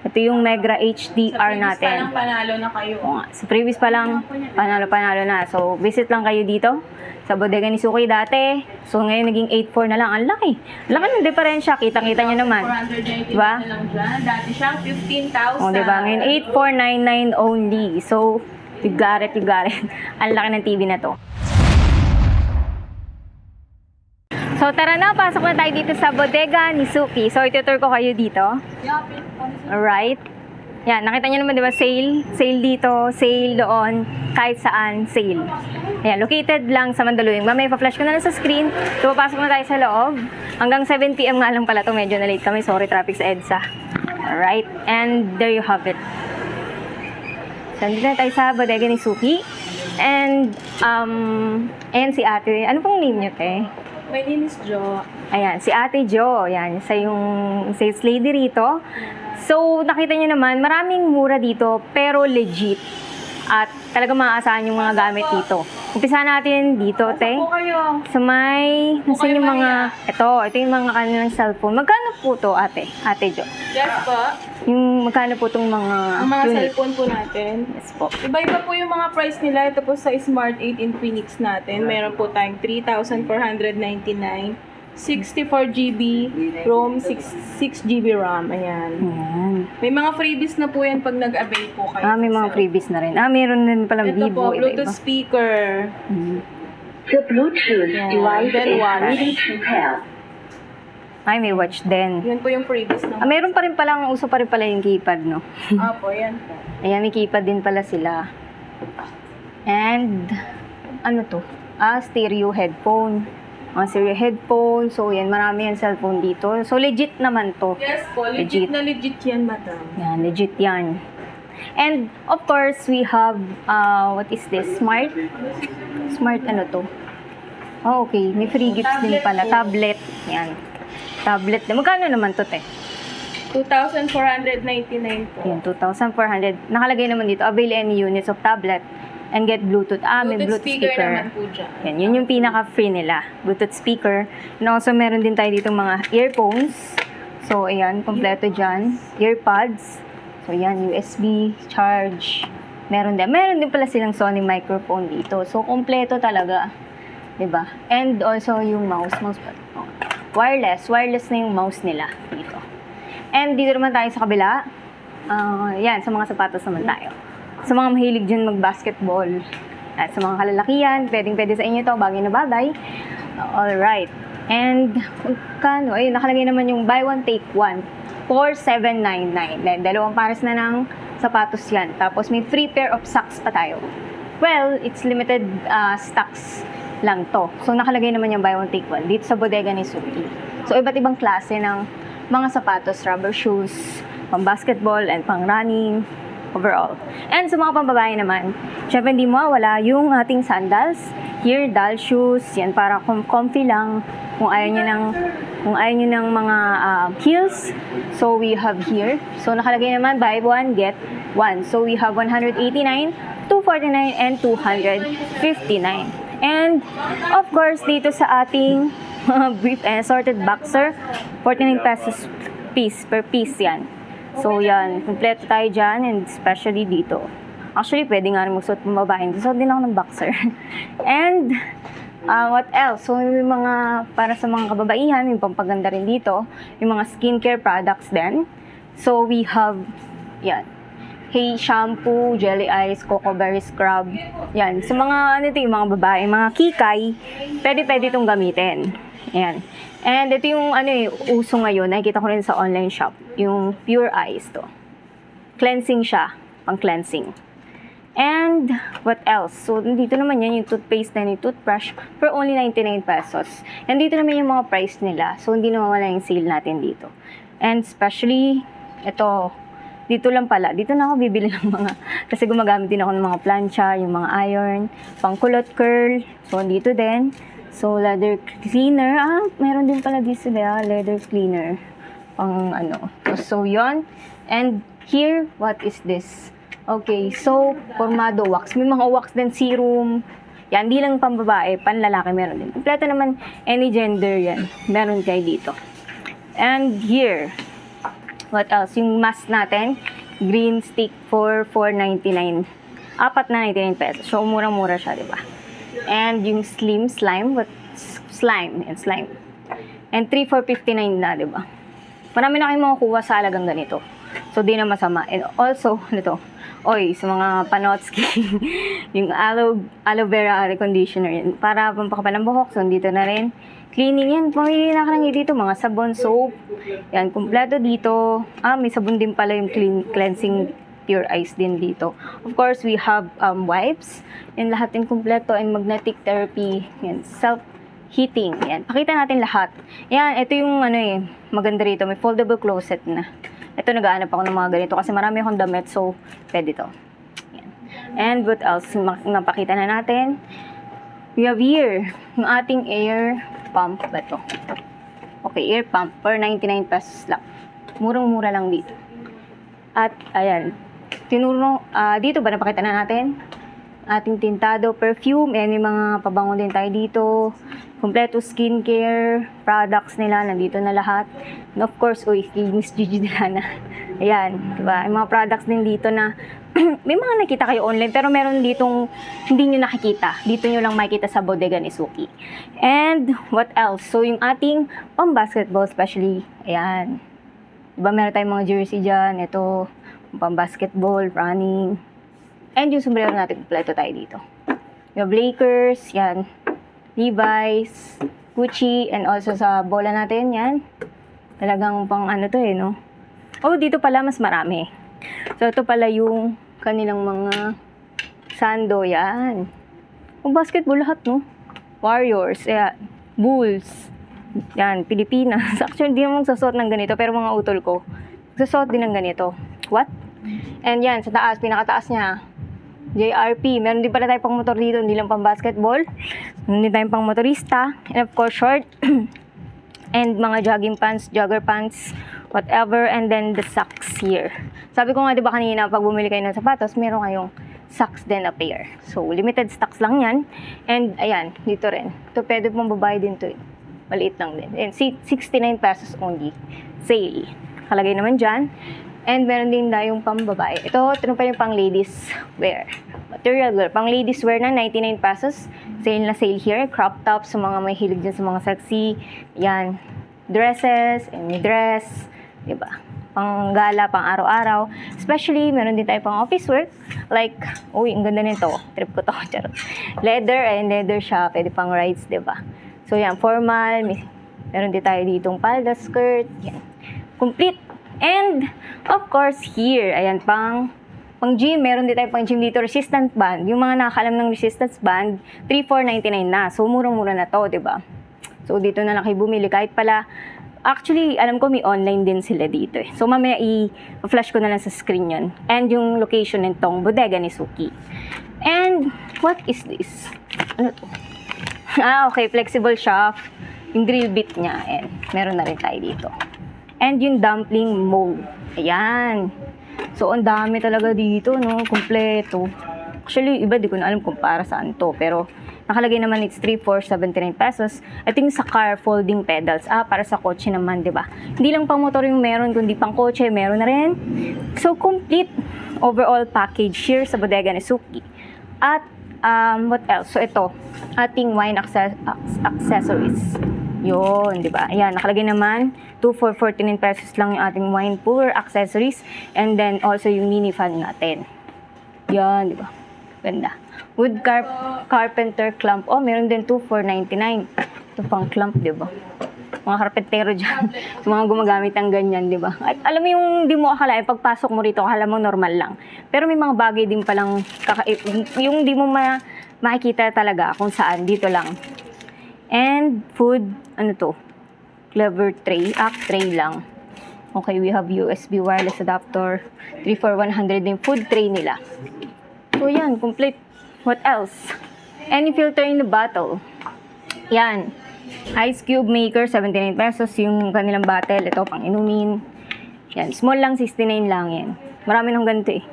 Ito yung Megra HDR natin. Sa previous pa lang panalo na kayo. Oo nga. Sa previous pa lang, panalo na. So, visit lang kayo dito sa bodega ni Suki dati. So, ngayon naging 8.4 na lang. Ang laki. Laki ng diferensya. Kitang-kita nyo naman. 490 Diba? na lang dyan. Dati siyang 15,000. O, diba? Ngayon, 8,499 only. So, you got it. Ang laki ng TV na to. So, tara na. Pasok na tayo dito sa bodega ni Suki. So, itutur ko kayo dito. Alright. Yan, nakita nyo naman, di ba, sale. Sale dito, sale doon, kahit saan, sale. Ayan, located lang sa Mandaluyong. Mamaya, pa-flash ko na lang sa screen. So, papasok na tayo sa loob. Hanggang 7 PM nga lang pala to. Medyo na late kami. Sorry, traffic sa EDSA. Alright, and there you have it. So, nandito na tayo sa bodega ni Suki. And, ayan si ate. Ano pong name niyo, te? My name is Jo. Ayan, si Ate Jo. Ayan, sa yung sales lady rito. So, nakita niyo naman, maraming mura dito, pero legit. At talagang maaasahan yung mga gamit dito. Umpisa natin dito, te. Po kayo. Sa may, nasan yung mga, ito yung mga kanilang cellphone. Magkano po to, ate? Ate Jo. Yes po. Yung magkano po tong mga Ang mga unit? cellphone po natin. Yes po. Iba-iba po yung mga price nila. Ito po sa Smart 8 Infinix natin. Meron po tayong 3,499. 64GB ROM, 6GB RAM. Ayan. Ayan. May mga freebies na po yan pag nag-avail po kayo. May mga freebies na rin. Meron din palang Ito Vivo. po, Bluetooth speaker. The Bluetooth Yeah, device then is one. ready to pair. Ay, may watch din. Yan po yung freebies na. Meron pa rin palang, uso pa rin pala yung keypad, no? Apo, yan po. Ayan, may keypad din pala sila. And, ano to? Stereo headphone. Mga stereo headphone. So, yan, marami yung cellphone dito. So, legit naman to. Yes po, Legit. legit na legit yan, madam. Yan, legit yan. And, of course, we have, what is this? Smart ano to? Oh, okay. May free gifts din pala. Tablet. Yan. Tablet. Magkano naman to, te? 2,499 po. Yan, 2,400. Nakalagay naman dito, avail any units of tablet and get Bluetooth. May Bluetooth speaker speaker. naman po dyan. Yan, yun yung pinaka-free nila. Bluetooth speaker. And also, meron din tayo dito mga earphones. So, ayan, kompleto dyan. Earpods. So, yan, USB, charge. Meron din pala silang Sony microphone dito. So, kompleto talaga. 'Di ba? And also, yung mouse pa. Oh. Wireless na yung mouse nila dito. And dito naman tayo sa kabila. Yan, sa mga sapatos naman tayo. Sa mga mahilig dyan mag-basketball. At sa mga kalalakihan, pwede sa inyo to, bagay na bagay. Alright. And, kano? Ayun, nakalagay naman yung buy one, take one. 4,799. Then, dalawang pares na ng sapatos yan. Tapos, may free pair of socks pa tayo. Well, it's limited stocks lang to. So, nakalagay naman yung buy one, take one. Dito sa bodega ni Suki. So, iba't ibang klase ng mga sapatos, rubber shoes, pang basketball and pang running. Overall. And sa mga pambabae naman, syempre hindi mo wala yung ating sandals. Here, doll shoes. Yan, para comfy lang. Kung ayaw nyo ng mga heels. So, we have here. So, nakalagay naman, buy one, get one. So, we have 189, 249, and 259. And, of course, dito sa ating brief and assorted boxer, 49 pesos per piece yan. So, yan. Kompleto tayo dyan, and especially dito. Actually, pwede nga rin magsuot ng babae. So, din ako ng boxer. And, what else? So, yung mga, para sa mga kababaihan, yung pampaganda rin dito, yung mga skincare products din. So, we have, yan. Hey shampoo, jelly eyes, cocoa berry scrub. Yan. Sa mga, yung mga babae, mga kikay, pwede itong gamitin. Yan. And ito yung uso ngayon, nakikita ko rin sa online shop, yung Pure Eyes to. Cleansing siya, pang cleansing. And what else? So dito naman yan, yung toothpaste na yung toothbrush for only 99 pesos. And dito naman yung mga price nila, so hindi na mawala yung sale natin dito. And especially, ito, dito lang pala, dito na ako bibili ng mga, kasi gumagamit din ako ng mga plancha, yung mga iron, pang kulot curl, so dito din. So, leather cleaner. Meron din pala dito leather cleaner. Pang So, yon. And here, what is this? Okay, so, formado wax. May mga wax din, serum. Yan, di lang pambabae, panlalaki meron din. Kompleto naman, any gender yan. Meron kayo dito. And here, What else? Yung mask natin, green stick for 4.99. Apat na 99 pesos. So, murang-mura siya, di ba? And yung slime, slime. And 3 for 59 na, di ba? Marami na kayong makukuha sa alagang ganito. So, di na masama. And also, ano to? Sa mga panotski, yung aloe vera reconditioner yan. Para pampakapal ng buhok. So, dito na rin. Cleaning yan. Pamili na ka lang dito. Mga sabon, soap. Yan, kumpleto dito. May sabon din pala yung cleansing pure ice din dito. Of course, we have wipes. Yan, lahat din kumpleto. And magnetic therapy. Yan, self-heating. Yan, pakita natin lahat. Yan, ito yung maganda rito. May foldable closet na. Ito, nag-aanap ako ng mga ganito kasi marami akong damit, so pwede to. Yan. And what else? Napakita na natin. We have here, yung ating air pump ba to? Okay, air pump for 99 pesos lang. Murang-mura lang dito. At, ayan, dito ba napakita na natin? Ating tintado perfume, and may mga pabango din tayo dito. Kompleto skincare products nila, nandito na lahat. And of course, Miss Gigi Delana. Ayan, diba? Yung mga products din dito na may mga nakita kayo online, pero meron ditong hindi nyo nakikita. Dito nyo lang makikita sa Bodega ni Suki. And what else? So, yung ating pang-basketball, especially, ayan. Diba, meron tayong mga jersey dyan. Ito, pang-basketball, running. And yung sombrero natin, kompleto tayo dito. Yung Lakers, yan. Levi's, Gucci, and also sa bola natin, yan. Talagang pang to no? Dito pala mas marami. So, ito pala yung kanilang mga sando, yan. Basketball lahat, no? Warriors, yan. Bulls, yan. Pilipinas. Actually, hindi naman sasot ng ganito, pero mga utol ko, sasot din ng ganito. What? And yan, sa taas, pinakataas niya, JRP. Meron din pala tayong pang motor dito, hindi lang pang basketball. Meron din tayong pang motorista. And of course, short. And mga jogging pants, jogger pants, whatever. And then the socks here. Sabi ko nga, di ba kanina, pag bumili kayo ng sapatos, meron kayong socks din a pair. So, limited stocks lang yan. And ayan, dito rin. Ito, pwede pong babae din to. Maliit lang din. And 69 pesos only. Sale. Kalagay naman dyan. And meron din tayong pang-babae. Ito pa yung pang-ladies wear. Material wear. Pang-ladies wear na 99 pesos. Sale na sale here. Crop tops sa mga may hilig dyan sa mga sexy. Yan. Dresses. Any dress. Diba? Pang-gala, pang-araw-araw. Especially, meron din tayo pang-office work. Like, ang ganda nito. Trip ko to. Charot. Leather and leather siya. Pwede pang rides, diba? So, yan. Formal. Meron din tayo ditong palda, skirt. Yan. Complete. And, of course, here, ayan, pang gym, meron din tayo pang gym dito, resistance band. Yung mga nakakalam ng resistance band, 3,499 na. So, murang-mura na to, diba? So, dito na lang kayo bumili. Kahit pala, actually, alam ko may online din sila dito eh. So, mamaya i-flash ko na lang sa screen yun. And yung location nitong Bodega ni Suki. And, what is this? Ano to? Okay, flexible shaft. Yung drill bit niya, and meron na rin tayo dito. And yung dumpling mold. Ayan. So, ang dami talaga dito, no? Kompleto. Actually, iba, di ko na alam kung para saan to. Pero, nakalagay naman it's 3,479 pesos. Ito yung sa car folding pedals. Para sa kotse naman, di ba? Hindi lang pang motor yung meron, kundi pang kotse, meron na rin. So, complete overall package here sa Bodega ni Suki. At, what else? So, ito. Ating wine accessories. Yun, di ba? Ayan, nakalagay naman, 2,449 pesos lang yung ating wine cooler accessories. And then, also yung mini fan natin. Yan, di ba? Ganda. Wood carpenter clamp. Meron din 2,499. Ito pang clamp, di ba? Mga karpentero dyan. So, mga gumagamit ng ganyan, di ba? At alam mo yung di mo akalain, pagpasok mo rito, akala mo normal lang. Pero may mga bagay din palang yung di mo makikita talaga kung saan, dito lang. And food, clever tray, tray lang. Okay, we have USB wireless adapter, 34100 din food tray nila. So yan, complete. What else? Any filter in the bottle. Yan. Ice cube maker, 79 pesos yung kanilang bottle. Ito, pang inumin. Yan, small lang, 69 lang yan. Marami nang ganito eh.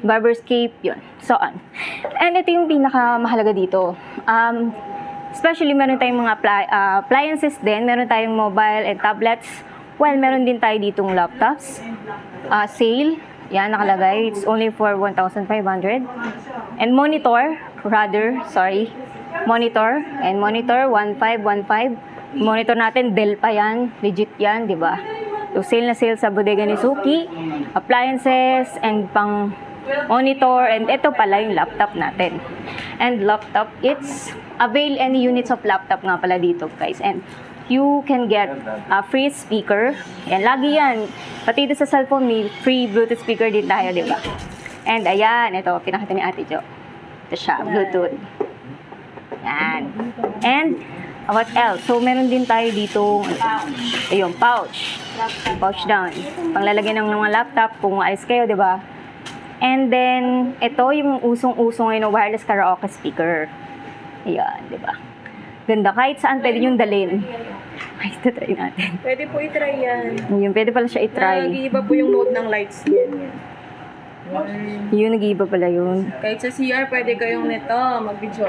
Barber's cape, yun. So on. And ito yung pinakamahalaga dito. Especially, meron tayong mga appliances din. Meron tayong mobile and tablets Well, meron din tayo ditong laptops. Sale. Yan, nakalagay. It's only for 1,500. And monitor, Monitor. And monitor, 1,515. Monitor natin, Dell pa yan. Legit yan, di ba? So, sale na sale sa bodega ni Suki. Appliances and pang monitor. And ito pala yung laptop natin. And laptop, it's avail any units of laptop nga pala dito, guys. And you can get a free speaker. Yan, lagi yan. Pati dito sa cellphone, may free Bluetooth speaker din tayo, di ba? And ayan, ito, pinakita ni Ate Jo. Ito siya, Bluetooth. Yan. And, what else? So, meron din tayo dito, ayun, pouch. Pouch down. Panglalagyan ng mga laptop kung ayos kayo, di ba? And then, ito yung usong-usong ngayon ng wireless karaoke speaker. Ayan, di ba? Ganda. Kahit saan pwede yung dalhin. Ay, ito try natin. Pwede po i-try yan. Yun, pwede pala siya i-try. Nag-iiba po yung mode ng lights niyan. Yun, nag-iiba pala yun. Kahit sa CR, pwede kayong nito, mag-video.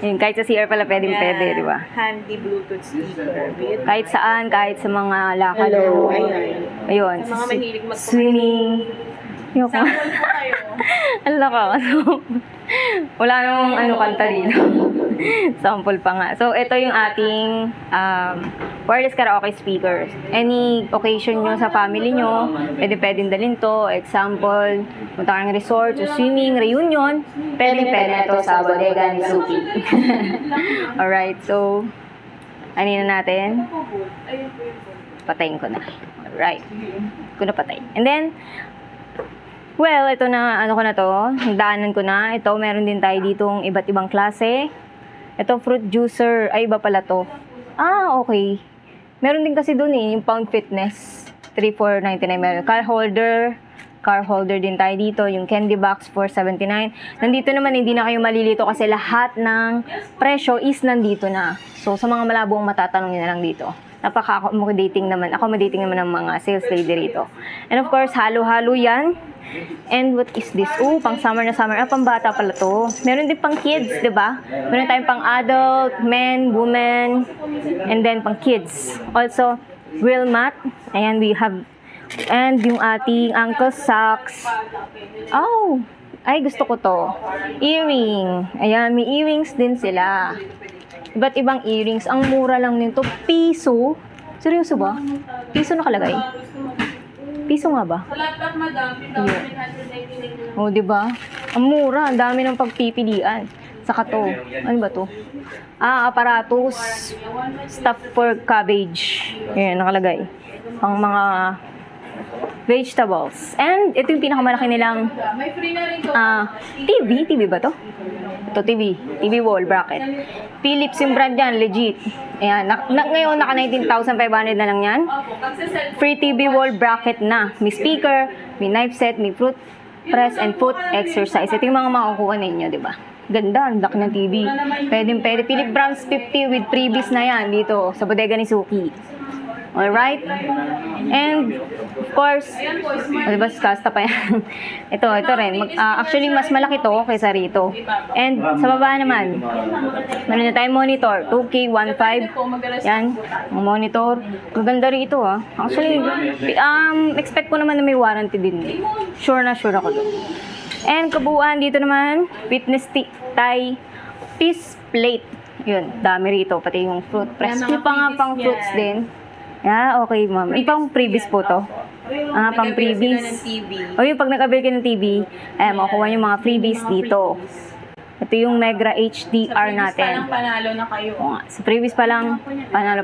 Yun, kahit sa CR pala pwede, di ba? Handy Bluetooth speaker. Kahit saan, kahit sa mga lakad. Hello, Ayun. Sa mga mahilig Swimming. Ayoko. Sample po kayo. Ala ka. Wala namang kanta dito. Sample pa nga. So, ito yung ating wireless karaoke speakers. Any occasion nyo sa family nyo, pwedeng dalhin to. Example, punta kang resort, o swimming, reunion, pwede na ito sa bodega ni Suki. Alright, so, ano na natin? Patayin ko na. Alright. Ko na patay. And then, well, ito na, daanan ko na. Ito, meron din tayo ditong iba't ibang klase. Ito, fruit juicer. Ay, iba pala to. Okay. Meron din kasi dun yung Pound Fitness. 3,499 meron. Car holder din tayo dito. Yung candy box, 479. Nandito naman, hindi na kayo malilito kasi lahat ng presyo is nandito na. So, sa mga malabong matatanong nyo na lang dito. Napaka-accommodating naman ng mga sales lady rito. And of course, halo-halo yan. And what is this? Pang summer na summer. Pang bata pala to. Meron din pang kids, di ba? Meron tayong pang adult, men, women, and then pang kids. Also, grill mat. Ayan, we have, and yung ating ankle socks. Ay, gusto ko to. Earring. Ayan, may earrings din sila. Iba't ibang earrings. Ang mura lang nito. Piso. Seryoso ba? Piso nakalagay. Piso nga ba? Sa laptop, madam, 2,999 Oh, di ba? Ang mura, ang dami ng pagpipilian. Saka to. Ano ba to? Aparatus. Stuff for cabbage. Ayan, nakalagay. Pang mga vegetables. And ito yung pinakamalaki nilang May free na rin to. TV ba to? Ito, TV wall bracket. Philips yung brand yan, legit. Ayan, ngayon naka 19,500 na lang yan. Free TV wall bracket na. May speaker, may knife set, may fruit press and foot exercise. Ito yung mga makukuha ninyo, di ba? Ganda, ang laki ng TV. Pwede. Philip Browns 50 with freebies na yan dito sa bodega ni Suki. Alright? And, of course, diba, kasta pa yan. ito rin. Actually, mas malaki to kaysa rito. And, sa baba naman, meron na tayong monitor. 2K, 1.5. Yan, ang monitor. Maganda rito, Actually, expect ko naman na may warranty din. Sure ako doon. And, kabuuan dito naman, fitness tie, piece plate. Yun, dami rito. Pati yung fruit press. Yung pang fruits din. Okay, ma'am. Yung previous po to. Pang previous. Yung pag nag-avail ka ng TV, makukuha yung mga freebies dito. Ito yung Megra HDR natin. Previous pa lang, panalo na kayo. Sa previous pa lang,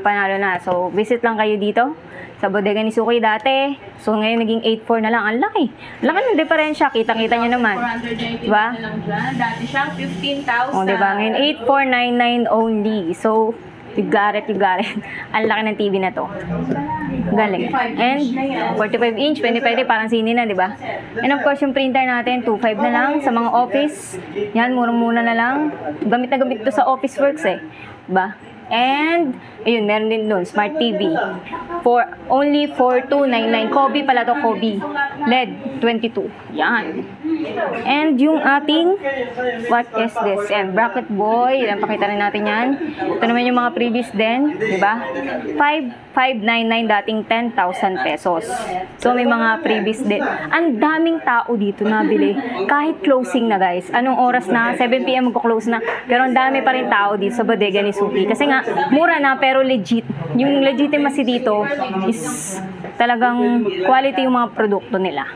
panalo na. So, visit lang kayo dito sa bodega ni Suki dati. So, ngayon naging 8.4 na lang. Ang laki. Laki ng diferensya. Kita-kita nyo naman. 499 Diba? na lang dyan. Dati siyang 15,000. Diba? Ngayon, 8,499 only. So, you got it. Ang laki ng TV na to. Galing. And 45 inch, pwede parang sine na, di ba? And of course, yung printer natin, 2.5 na lang sa mga office. Yan, murang-muna na lang. Gamit na gamit to sa office works, di ba? And Ayun, meron din doon, Smart TV. Only 4299. Kobe pala to, Kobe. LED 22. Yan. And yung ating, what is this? And bracket boy. Yan, pakita rin natin yan. Ito naman yung mga previous din. Diba? 5,599 dating 10,000 pesos. So, may mga previous din. Ang daming tao dito nabili. Kahit closing na, guys. Anong oras na? 7 p.m. magko-close na. Pero ang dami pa rin tao dito sa bodega ni Suki. Kasi nga, mura na pero legit. Yung legitimacy dito is talagang quality yung mga produkto nila.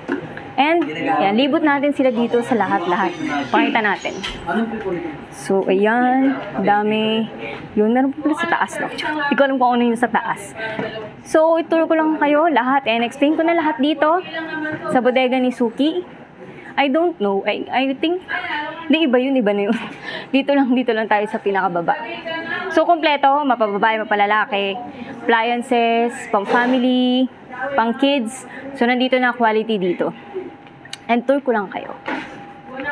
And, yan, libot natin sila dito sa lahat-lahat. Pakita natin. So, ayan, dami. Yun, meron po pala sa taas, no? Hindi ko alam kung ano yung sa taas. So, ituro ko lang kayo lahat and explain ko na lahat dito sa bodega ni Suki. I don't know. I think, di iba yun, iba na yun. Dito lang tayo sa pinakababa. So, kompleto, mapababae, mapalalaki, appliances, pang family, pang kids. So, nandito na quality dito. And tour ko lang kayo.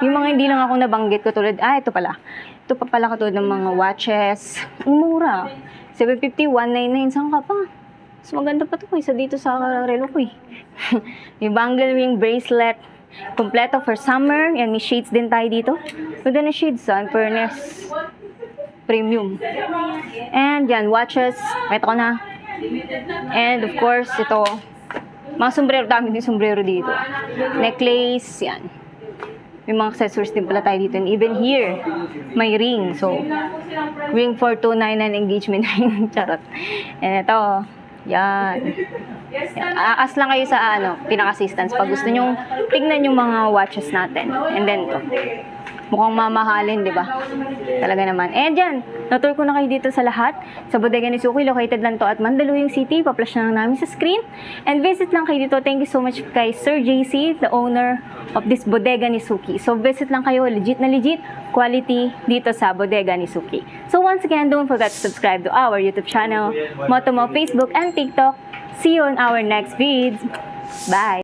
Yung mga hindi lang ako nabanggit ko tulad, ito pala. Ito pa pala katulad ng mga watches. Ang mura. 750, 199, saan ka pa? Mas maganda pa ito kaysa dito sa relo ko eh. Yung bangle ring bracelet. Kompleto for summer. Yan, may shades din tayo dito. Ganda na shades, furnace. Premium. And yan, watches. Ito ko na. And of course, ito. Mga sombrero, dami din sombrero dito. Necklace, yan. May mga accessories din pala tayo dito. And even here, may ring. So, ring for 299 engagement ring. Charot. And ito, yan. Aas lang kayo sa pinaka-assistance pag gusto nyong tignan yung mga watches natin. And then ito. Mukhang mamahalin, di ba? Talaga naman. And yan, na-tour ko na kayo dito sa lahat. Sa bodega ni Suki, located lang to at Mandaluyong City. Pa-flash na lang namin sa screen. And visit lang kayo dito. Thank you so much kay Sir JC, the owner of this bodega ni Suki. So visit lang kayo, legit na legit, quality dito sa bodega ni Suki. So once again, don't forget to subscribe to our YouTube channel, Motomo, Facebook, and TikTok. See you on our next vids. Bye!